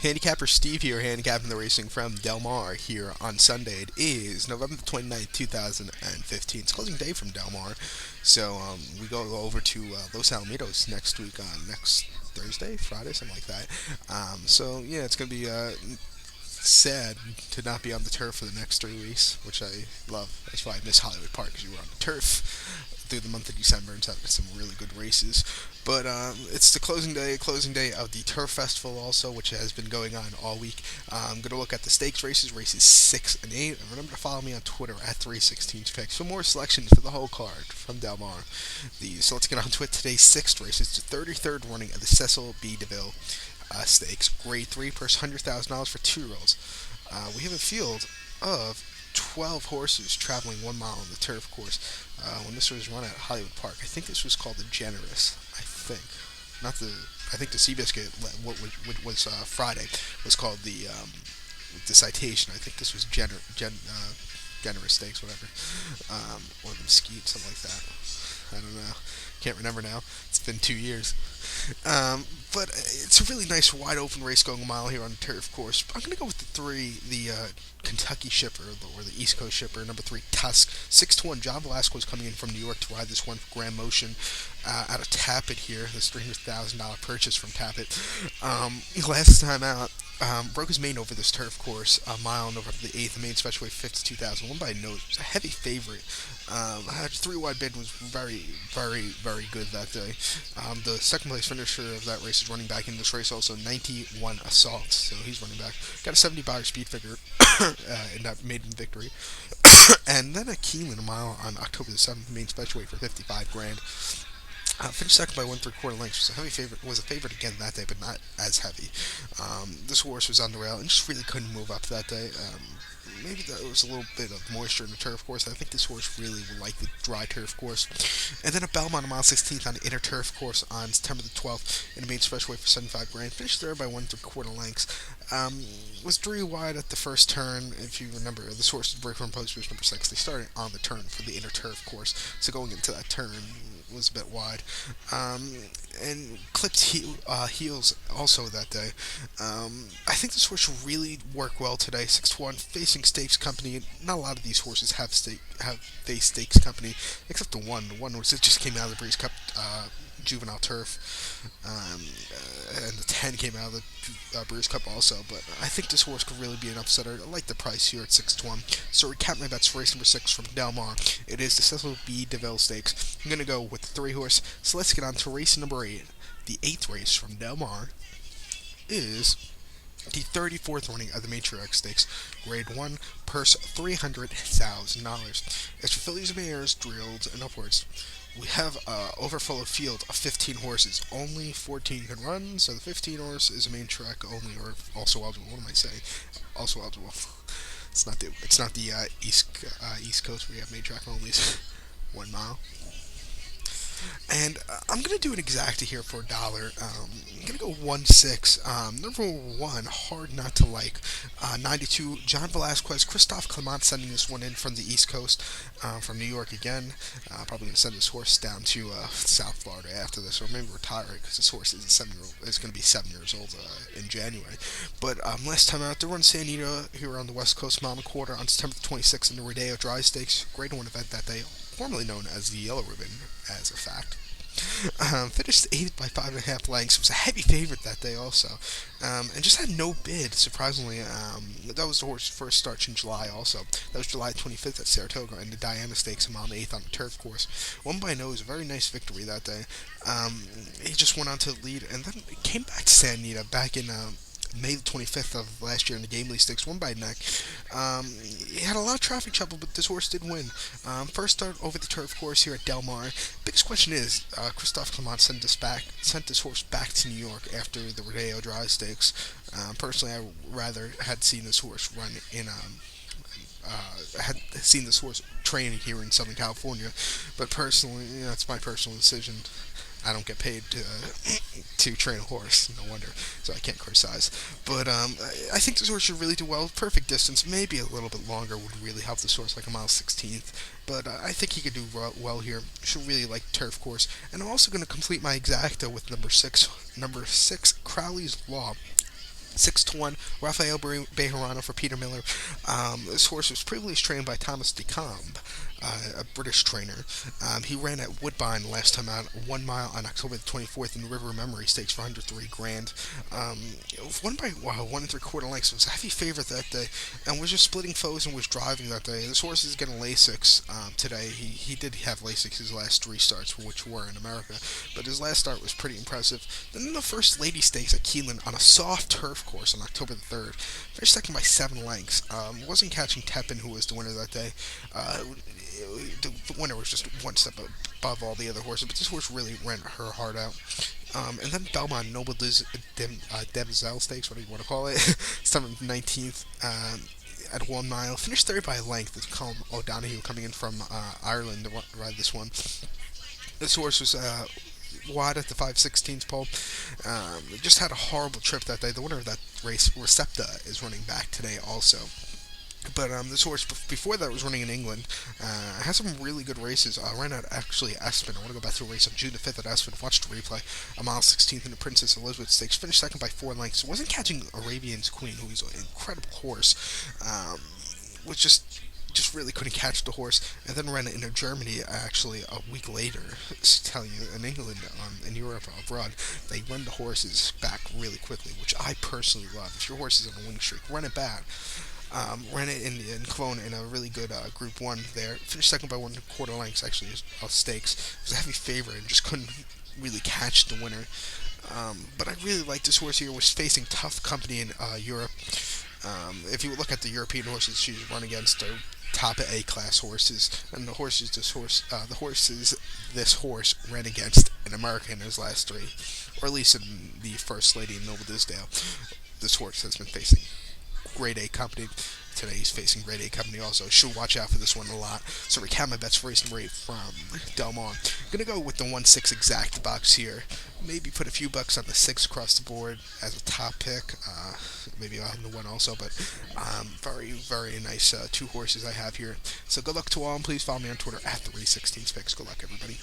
Handicapper Steve here, handicapping the racing from Del Mar here on Sunday. It is November 29th, 2015. It's closing day from Del Mar. So we go over to Los Alamitos next week on next Thursday, Friday, something like that. So it's going to be sad to not be on the turf for the next 3 weeks, which I love. That's why I miss Hollywood Park, because you were on the turf through the month of December and having some really good races. But it's the closing day of the Turf Festival also, which has been going on all week. I'm going to look at the stakes races 6 and 8. And remember to follow me on Twitter at 316picks for more selections for the whole card from Del Mar. So let's get on to it. Today's sixth race is the 33rd running of the Cecil B. DeVille Stakes, Grade 3, purse $100,000 for 2-year-olds. We have a field of 12 horses traveling 1 mile on the turf course. When this was run at Hollywood Park, I think this was called the Generous. I think, not the. I think the Seabiscuit, what was Friday, was called the Citation. I think this was Generous Stakes, whatever, or the Mesquite, something like that. I don't know. Can't remember now. It's been 2 years. But it's a really nice wide open race going a mile here on the turf course. I'm going to go with the Kentucky Shipper, or the East Coast Shipper, number 3, Tusk. 6-1, John Velasco is coming in from New York to ride this one for Grand Motion out of Tappet here. This $300,000 purchase from Tappet. Last time out, broke his main over this turf course, a mile and over the 8th, main special weight 52,000. Won by a nose. It was a heavy favorite. 3 wide bid was very good that day. The second place finisher of that race is running back in this race also, 91 Assault. So he's running back. Got a 70 buyer speed figure in that maiden victory. And then a Keelan a mile on October the 7th, main special weight for 55 grand. Finished second by 1 3/4 lengths. Was a favorite again that day, but not as heavy. This horse was on the rail and just really couldn't move up that day. Maybe there was a little bit of moisture in the turf course. I think this horse really would like the dry turf course. And then a Belmont a mile 16th on the inner turf course on September the 12th in a main special weight for 75 grand. Finished third by 1 3/4 lengths. Was 3 wide at the first turn. If you remember, this horse did break from post number 6. They started on the turn for the inner turf course, so going into that turn was a bit wide, and clipped heels also that day. I think this horse will really work well today. 6-1, facing Stakes Company. Not a lot of these horses have faced Stakes Company, except the one. The one was it just came out of the Breeze Cup juvenile turf, and the 10 came out of the Breeze Cup also. But I think this horse could really be an upsetter. I like the price here at 6-1. So recap my bets for race number 6 from Del Mar. It is the Cecil B. DeVille Stakes. I'm going to go with the 3 horse. So let's get on to race number 8. The 8th race from Del Mar is the 34th running of the Matriarch Stakes, Grade 1, purse $300,000. It's for fillies and mares, drilled and upwards. We have overfull of field of 15 horses. Only 14 can run, so the 15 horse is a main track only, or also eligible. What am I saying? Also eligible. It's not the East Coast where you have main track only. 1 mile. And I'm going to do an exacta here for $1. I'm going to go 1-6. Number 1, hard not to like. 92, John Velasquez. Christophe Clement sending this one in from the East Coast, from New York again. Probably going to send this horse down to South Florida after this, or maybe retire it, because this horse is going to be 7 years old in January. But last time out, they run San Anita here on the West Coast, mile and a quarter, on September 26th in the Rodeo Dry Stakes. Grade 1 event that day, formerly known as the Yellow Ribbon, as a fact. Finished 8th by 5.5 lengths. Was a heavy favorite that day also, and just had no bid. Surprisingly, that was the horse's first start in July. Also, that was July 25th at Saratoga in the Diana Stakes, a mile and 8th on the turf course. Won by a nose, a very nice victory that day. He just went on to the lead, and then came back to San Anita back in May the 25th of last year in the Gamely Stakes, won by a neck. He had a lot of traffic trouble, but this horse did win. First start over the turf course here at Del Mar. Biggest question is, Christophe Clement sent this horse back to New York after the Rodeo Dry Stakes. Personally, I rather had seen this horse run in had seen this horse training here in Southern California, but personally, it's my personal decision. I don't get paid to train a horse, no wonder, so I can't criticize. But I think this horse should really do well. Perfect distance, maybe a little bit longer would really help this horse, like a mile 16th. But I think he could do well here. Should really like turf course. And I'm also going to complete my exacta with number 6, Crowley's Law. 6-1, Rafael Bejarano for Peter Miller. This horse was previously trained by Thomas DeCambre, a British trainer. He ran at Woodbine last time out, 1 mile on October the 24th in the River Memory Stakes for under 3 grand. Won by 1 3/4 lengths. It was a heavy favorite that day, and was just splitting foes and was driving that day. This horse is getting Lasix today. He did have Lasix his last 3 starts, which were in America, but his last start was pretty impressive. Then in the First Lady Stakes at Keeneland on a soft turf course on October the 3rd, finished second by 7 lengths. Wasn't catching Tepin, who was the winner that day. The winner was just one step above all the other horses, but this horse really ran her heart out. And then Belmont Noble Demoiselle Stakes, what do you want to call it? Started 19th at 1 mile. Finished third by a length with Colm O'Donoghue coming in from Ireland to ride this one. This horse was wide at the 5/16 pole. Just had a horrible trip that day. The winner of that race, Recepta, is running back today also. But this horse before that was running in England. Had some really good races. Ran out actually at Aspen. I want to go back to a race on June the 5th at Aspen. Watched the replay. A mile 16th in the Princess Elizabeth Stakes. Finished second by 4 lengths. Wasn't catching Arabian's Queen, who is an incredible horse. Was just really couldn't catch the horse, and then ran it in Germany actually a week later. Telling you, in England, in Europe, abroad, they run the horses back really quickly, which I personally love. If your horse is on a winning streak, run it back. Ran it in Cologne in a really good Group 1 there. Finished second by 1/4 lengths, actually, of stakes. It was a heavy favorite and just couldn't really catch the winner. But I really like this horse here. Was facing tough company in Europe. If you look at the European horses she's run against, are top A class horses, and the horses this horse ran against in America in his last 3, or at least in the First Lady in Noble Disdale. This horse has been facing grade A company. Today he's facing grade A company also. Should watch out for this one a lot. So recap my bets for race number 8 from Del Mar. I'm going to go with the 1-6 exact box here. Maybe put a few bucks on the 6 across the board as a top pick. Maybe I'll have the 1 also, but very, very nice 2 horses I have here. So good luck to all, and please follow me on Twitter at the Race16 Picks. Good luck, everybody.